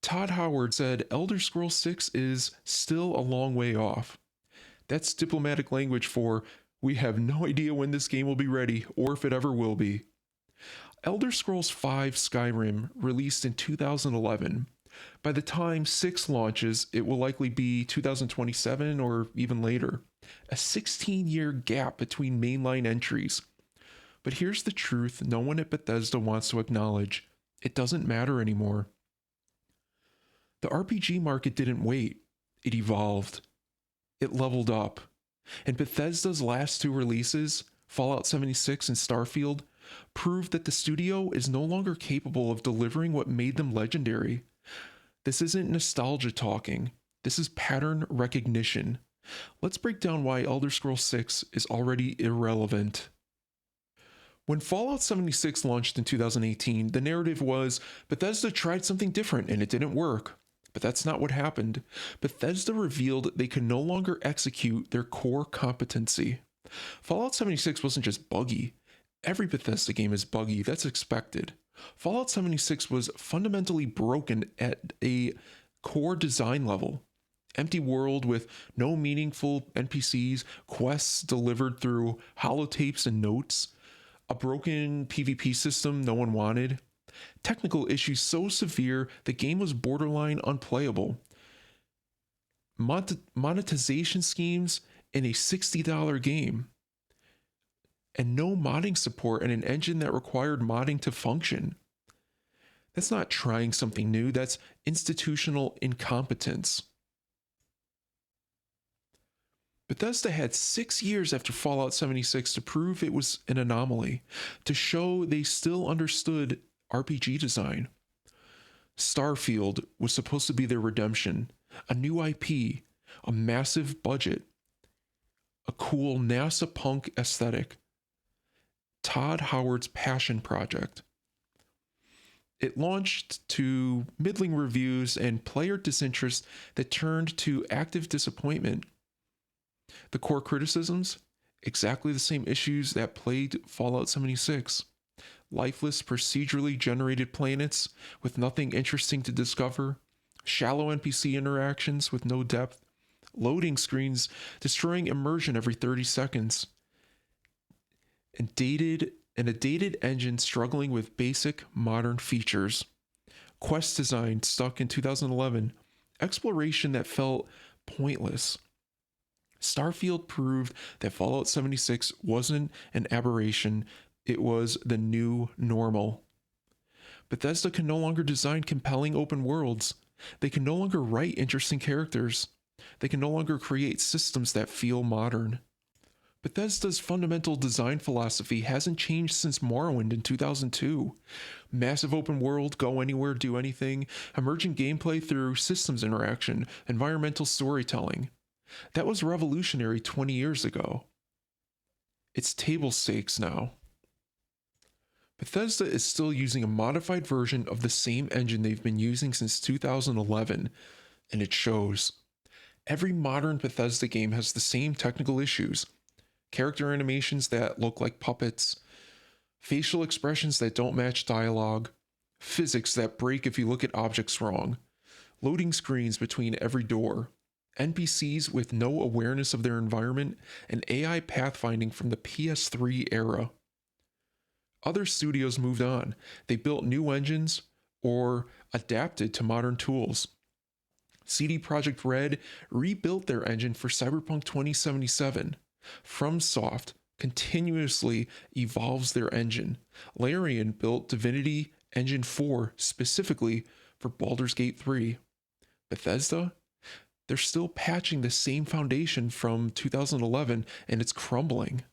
Todd Howard said Elder Scrolls 6 is still a long way off. That's diplomatic language for we have no idea when this game will be ready or if it ever will be. Elder Scrolls V Skyrim released in 2011. By the time 6 launches, it will likely be 2027 or even later. A 16-year gap between mainline entries. But here's the truth no one at Bethesda wants to acknowledge. It doesn't matter anymore. The RPG market didn't wait. It evolved. It leveled up. And Bethesda's last 2 releases, Fallout 76 and Starfield, proved that the studio is no longer capable of delivering what made them legendary. This isn't nostalgia talking. This is pattern recognition. Let's break down why Elder Scrolls 6 is already irrelevant. When Fallout 76 launched in 2018, the narrative was Bethesda tried something different and it didn't work. But that's not what happened. Bethesda revealed they could no longer execute their core competency. Fallout 76 wasn't just buggy. Every Bethesda game is buggy, that's expected. Fallout 76 was fundamentally broken at a core design level. Empty world with no meaningful NPCs, quests delivered through holotapes and notes, a broken PvP system no one wanted, technical issues so severe the game was borderline unplayable, monetization schemes in a $60 game, and no modding support in an engine that required modding to function. That's not trying something new, that's institutional incompetence. Bethesda had 6 years after Fallout 76 to prove it was an anomaly, to show they still understood RPG design. Starfield was supposed to be their redemption, a new IP, a massive budget, a cool NASA punk aesthetic. Todd Howard's passion project. It launched to middling reviews and player disinterest that turned to active disappointment. The core criticisms? Exactly the same issues that plagued Fallout 76. Lifeless, procedurally generated planets with nothing interesting to discover, shallow NPC interactions with no depth, loading screens destroying immersion every 30 seconds, and a dated engine struggling with basic modern features. Quest design stuck in 2011, exploration that felt pointless. Starfield proved that Fallout 76 wasn't an aberration, it was the new normal. Bethesda can no longer design compelling open worlds. They can no longer write interesting characters. They can no longer create systems that feel modern. Bethesda's fundamental design philosophy hasn't changed since Morrowind in 2002. Massive open world, go anywhere, do anything, emergent gameplay through systems interaction, environmental storytelling. That was revolutionary 20 years ago. It's table stakes now. Bethesda is still using a modified version of the same engine they've been using since 2011, and it shows. Every modern Bethesda game has the same technical issues. Character animations that look like puppets, facial expressions that don't match dialogue, physics that break if you look at objects wrong, loading screens between every door, NPCs with no awareness of their environment, and AI pathfinding from the PS3 era. Other studios moved on. They built new engines or adapted to modern tools. CD Projekt Red rebuilt their engine for Cyberpunk 2077. FromSoft continuously evolves their engine. Larian built Divinity Engine 4 specifically for Baldur's Gate 3. Bethesda? They're still patching the same foundation from 2011 and it's crumbling.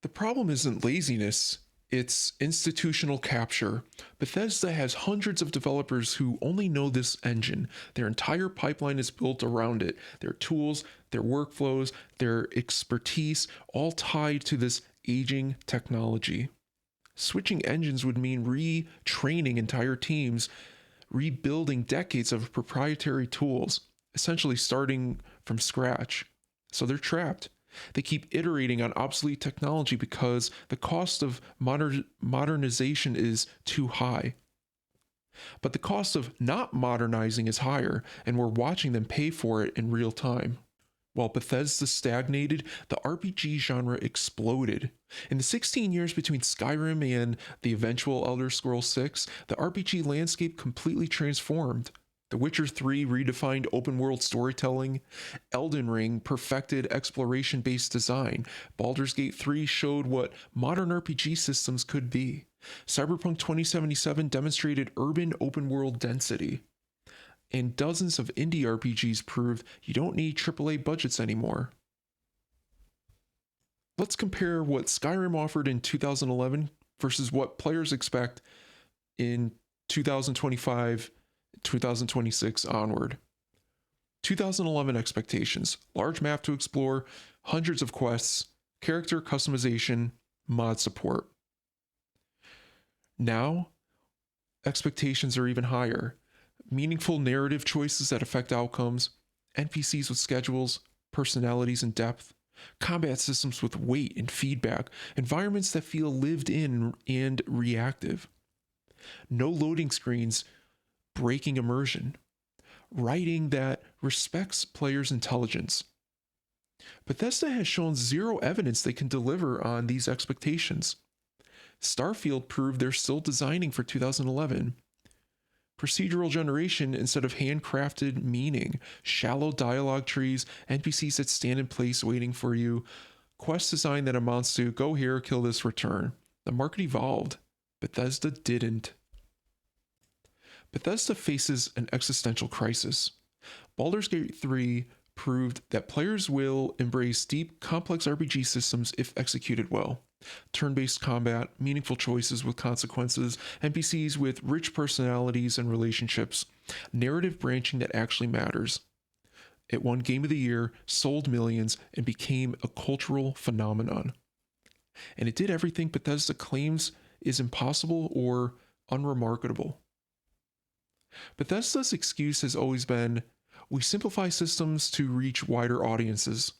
The problem isn't laziness, it's institutional capture. Bethesda has hundreds of developers who only know this engine. Their entire pipeline is built around it. Their tools, their workflows, their expertise, all tied to this aging technology. Switching engines would mean retraining entire teams, rebuilding decades of proprietary tools, essentially starting from scratch. So they're trapped. They keep iterating on obsolete technology because the cost of modernization is too high. But the cost of not modernizing is higher, and we're watching them pay for it in real time. While Bethesda stagnated, the RPG genre exploded. In the 16 years between Skyrim and the eventual Elder Scrolls 6, the RPG landscape completely transformed. The Witcher 3 redefined open world storytelling. Elden Ring perfected exploration based design. Baldur's Gate 3 showed what modern RPG systems could be. Cyberpunk 2077 demonstrated urban open world density. And dozens of indie RPGs proved you don't need AAA budgets anymore. Let's compare what Skyrim offered in 2011 versus what players expect in 2025, 2026 onward. 2011 expectations: large map to explore, hundreds of quests, character customization, mod support. Now, expectations are even higher. Meaningful narrative choices that affect outcomes, NPCs with schedules, personalities and depth, combat systems with weight and feedback, environments that feel lived in and reactive. No loading screens breaking immersion. Writing that respects players' intelligence. Bethesda has shown zero evidence they can deliver on these expectations. Starfield proved they're still designing for 2011. Procedural generation instead of handcrafted meaning, shallow dialogue trees, NPCs that stand in place waiting for you, quest design that amounts to go here, kill this, return. The market evolved. Bethesda didn't. Bethesda faces an existential crisis. Baldur's Gate 3 proved that players will embrace deep, complex RPG systems if executed well. Turn-based combat, meaningful choices with consequences, NPCs with rich personalities and relationships, narrative branching that actually matters. It won Game of the Year, sold millions, and became a cultural phenomenon. And it did everything Bethesda claims is impossible or unremarkable. Bethesda's excuse has always been, we simplify systems to reach wider audiences.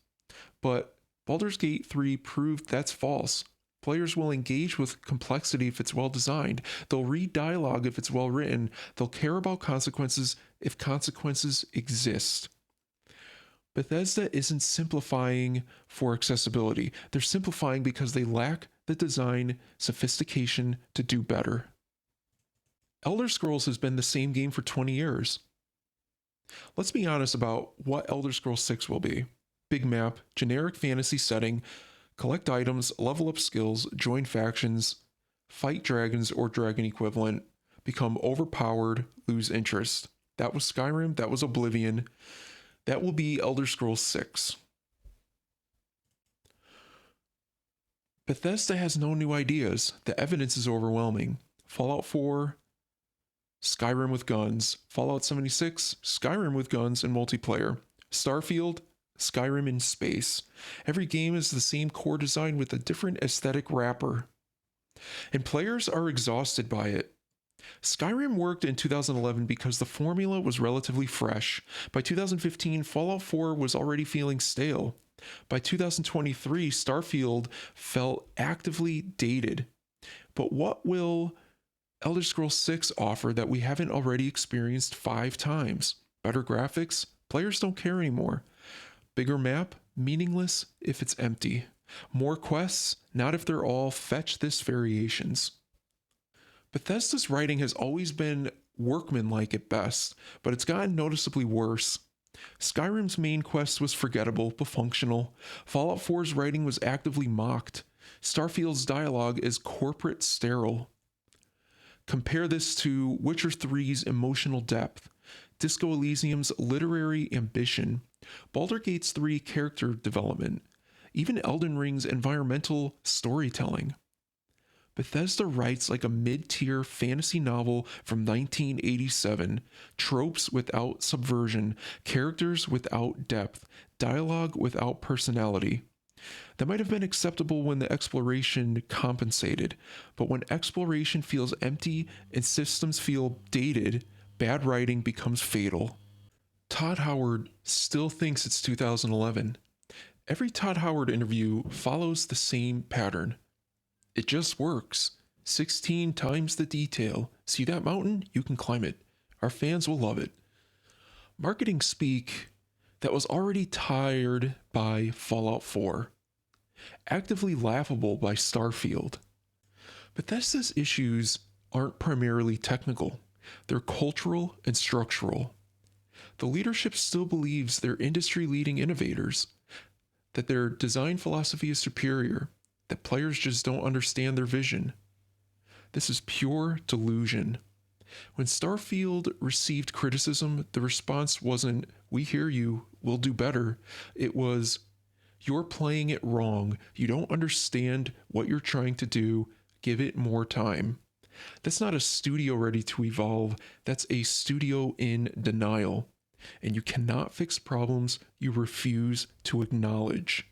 But Baldur's Gate 3 proved that's false. Players will engage with complexity if it's well designed. They'll read dialogue if it's well written. They'll care about consequences if consequences exist. Bethesda isn't simplifying for accessibility. They're simplifying because they lack the design sophistication to do better. Elder Scrolls has been the same game for 20 years. Let's be honest about what Elder Scrolls 6 will be. Big map, generic fantasy setting, collect items, level up skills, join factions, fight dragons or dragon equivalent, become overpowered, lose interest. That was Skyrim, that was Oblivion. That will be Elder Scrolls 6. Bethesda has no new ideas. The evidence is overwhelming. Fallout 4, Skyrim with guns. Fallout 76, Skyrim with guns and multiplayer. Starfield, Skyrim in space. Every game is the same core design with a different aesthetic wrapper. And players are exhausted by it. Skyrim worked in 2011 because the formula was relatively fresh. By 2015, Fallout 4 was already feeling stale. By 2023, Starfield felt actively dated. But what will Elder Scrolls 6 offer that we haven't already experienced 5 times? Better graphics? Players don't care anymore. Bigger map? Meaningless if it's empty. More quests? Not if they're all fetch this variations. Bethesda's writing has always been workmanlike at best, but it's gotten noticeably worse. Skyrim's main quest was forgettable but functional. Fallout 4's writing was actively mocked. Starfield's dialogue is corporate sterile. Compare this to Witcher 3's emotional depth, Disco Elysium's literary ambition, Baldur's Gate 3 character development, even Elden Ring's environmental storytelling. Bethesda writes like a mid-tier fantasy novel from 1987, tropes without subversion, characters without depth, dialogue without personality. That might have been acceptable when the exploration compensated, but when exploration feels empty and systems feel dated, bad writing becomes fatal. Todd Howard still thinks it's 2011. Every Todd Howard interview follows the same pattern. It just works. 16 times the detail. See that mountain? You can climb it. Our fans will love it. Marketing speak that was already tired by Fallout 4. Actively laughable by Starfield. Bethesda's issues aren't primarily technical. They're cultural and structural. The leadership still believes they're industry-leading innovators, that their design philosophy is superior, that players just don't understand their vision. This is pure delusion. When Starfield received criticism, the response wasn't, "We hear you, we'll do better." It was, "You're playing it wrong. You don't understand what you're trying to do. Give it more time." That's not a studio ready to evolve. That's a studio in denial. And you cannot fix problems you refuse to acknowledge.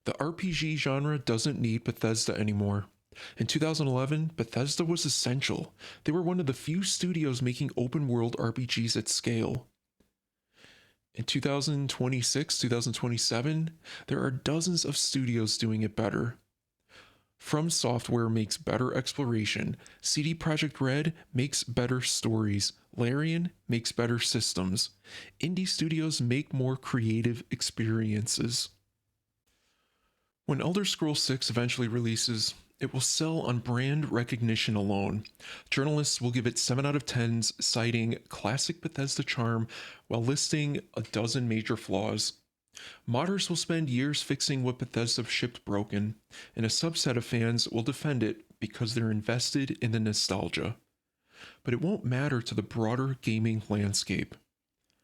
The RPG genre doesn't need Bethesda anymore. In 2011, Bethesda was essential. They were one of the few studios making open world RPGs at scale. In 2026, 2027, there are dozens of studios doing it better. From Software makes better exploration, CD Projekt Red makes better stories, Larian makes better systems. Indie studios make more creative experiences. When Elder Scrolls 6 eventually releases, it will sell on brand recognition alone. Journalists will give it 7 out of 10s, citing classic Bethesda charm while listing a dozen major flaws. Modders will spend years fixing what Bethesda shipped broken, and a subset of fans will defend it because they're invested in the nostalgia. But it won't matter to the broader gaming landscape,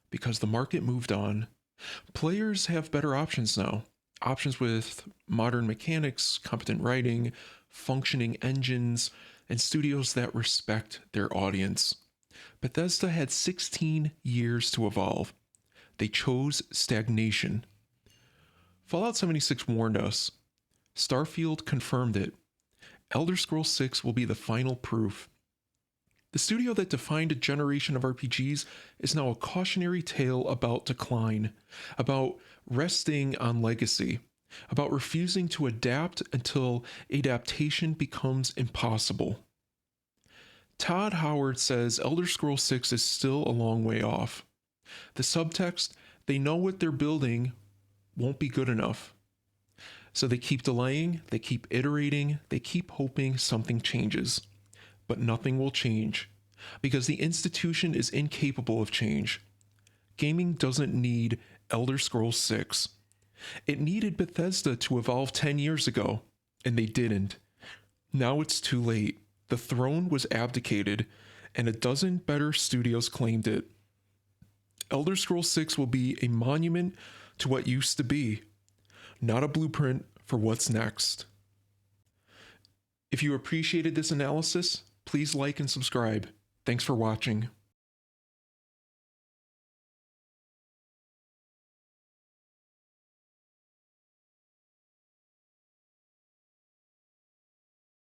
because the market moved on. Players have better options now. Options with modern mechanics, competent writing, functioning engines, and studios that respect their audience. Bethesda had 16 years to evolve. They chose stagnation. Fallout 76 warned us. Starfield confirmed it. Elder Scrolls 6 will be the final proof. The studio that defined a generation of RPGs is now a cautionary tale about decline, about resting on legacy, about refusing to adapt until adaptation becomes impossible. Todd Howard says Elder Scrolls 6 is still a long way off. The subtext, they know what they're building won't be good enough. So they keep delaying, they keep iterating, they keep hoping something changes. But nothing will change, because the institution is incapable of change. Gaming doesn't need Elder Scrolls 6. It needed Bethesda to evolve 10 years ago, and they didn't. Now it's too late. The throne was abdicated, and a dozen better studios claimed it. Elder Scrolls 6 will be a monument to what used to be, not a blueprint for what's next. If you appreciated this analysis, please like and subscribe. Thanks for watching.